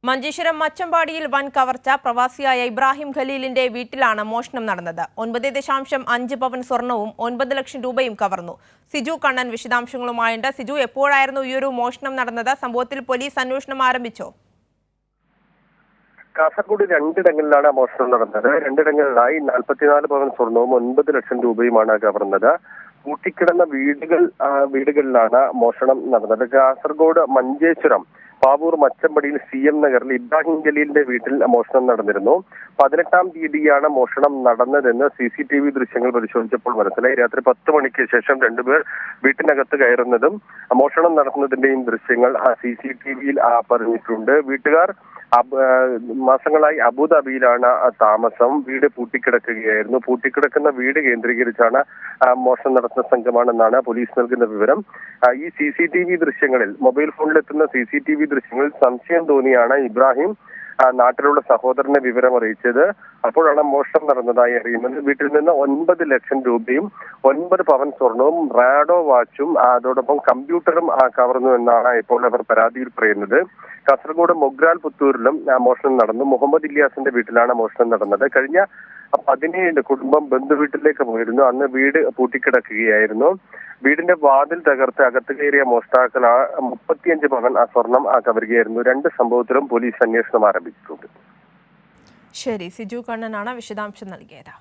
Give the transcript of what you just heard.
മഞ്ചേശ്വരം മച്ചമ്പാടിയിൽ വൻ കവർച്ച. പ്രവാസിയായ ഇബ്രാഹിം ഖലീലിന്റെ വീട്ടിലാണ് മോഷണം നടന്നത്. 9.5 പവൻ സ്വർണവും 9 ലക്ഷം രൂപയും കവർന്നു. സിജു കണ്ണൻ വിശദാംശങ്ങളുമായുണ്ട്. സിജു, എപ്പോഴായിരുന്നു ഈ ഒരു മോഷണം നടന്നത്? സംഭവത്തിൽ പോലീസ് അന്വേഷണം ആരംഭിച്ചോ? കാസർഗോഡ് രണ്ടിടങ്ങളിലാണ് മോഷണം നടന്നത്. രണ്ടിടങ്ങളിലായി 44 പവൻ സ്വർണവും 9 ലക്ഷം രൂപയുമാണ് കവർന്നത്. പൂട്ടിക്കിടന്ന വീടുകളിലാണ് മോഷണം നടന്നത്. കാസർഗോഡ് മഞ്ചേശ്വരം പാവൂർ മച്ചമ്പടിയിൽ CM നഗറിൽ ഇബ്രാഹിം ഖലീലിന്റെ വീട്ടിൽ മോഷണം നടന്നിരുന്നു. 18-ാം തീയതിയാണ് മോഷണം നടന്നതെന്ന് CCTV ദൃശ്യങ്ങൾ പരിശോധിച്ചപ്പോൾ മനസ്സിലായി. രാത്രി 10 മണിക്ക് ശേഷം രണ്ടുപേർ വീട്ടിനകത്ത് കയറുന്നതും മോഷണം നടത്തുന്നതിന്റെയും ദൃശ്യങ്ങൾ CCTVയിൽ പറഞ്ഞിട്ടുണ്ട്. വീട്ടുകാർ മാസങ്ങളായി അബുദാബിയിലാണ് താമസം. വീട് പൂട്ടിക്കിടക്കുകയായിരുന്നു. പൂട്ടിക്കിടക്കുന്ന വീട് കേന്ദ്രീകരിച്ചാണ് മോഷണം നടത്തുന്ന സംഘമാണെന്നാണ് പോലീസ് നൽകുന്ന വിവരം. ഈ CCTV ദൃശ്യങ്ങളിൽ, മൊബൈൽ ഫോണിലെത്തുന്ന CCTV ദൃശ്യങ്ങളിൽ സംശയം തോന്നിയാണ് ഇബ്രാഹിം നാട്ടിലുള്ള സഹോദരനെ വിവരം അറിയിച്ചത്. അപ്പോഴാണ് മോഷണം നടന്നതായി അറിയുന്നത്. വീട്ടിൽ നിന്ന് 9 ലക്ഷം രൂപയും 9 പവൻ സ്വർണവും റാഡോ വാച്ചും അതോടൊപ്പം കമ്പ്യൂട്ടറും കവർന്നു എന്നാണ് ഇപ്പോൾ അവർ പരാതിയിൽ പറയുന്നത്. കാസർഗോഡ് മൊഗ്രാൽ പുത്തൂരിലും മോഷണം നടന്നു. മുഹമ്മദ് ഇല്യാസിന്റെ വീട്ടിലാണ് മോഷണം നടന്നത്. കഴിഞ്ഞ 17 കുടുംബം ബന്ധുവീട്ടിലേക്ക് പോയിരുന്നു. അന്ന് വീട് പൂട്ടിക്കിടക്കുകയായിരുന്നു. വീടിന്റെ വാതിൽ തകർത്ത് അകത്ത് കയറിയ മോഷ്ടാക്കൾ 35 പവൻ സ്വർണം കവരുകയായിരുന്നു. 2 സംഭവത്തിലും പോലീസ് അന്വേഷണം ആരംഭിച്ചിട്ടുണ്ട്. ശരി, സിജു കണ്ണനാണ് വിശദാംശം നൽകിയത്.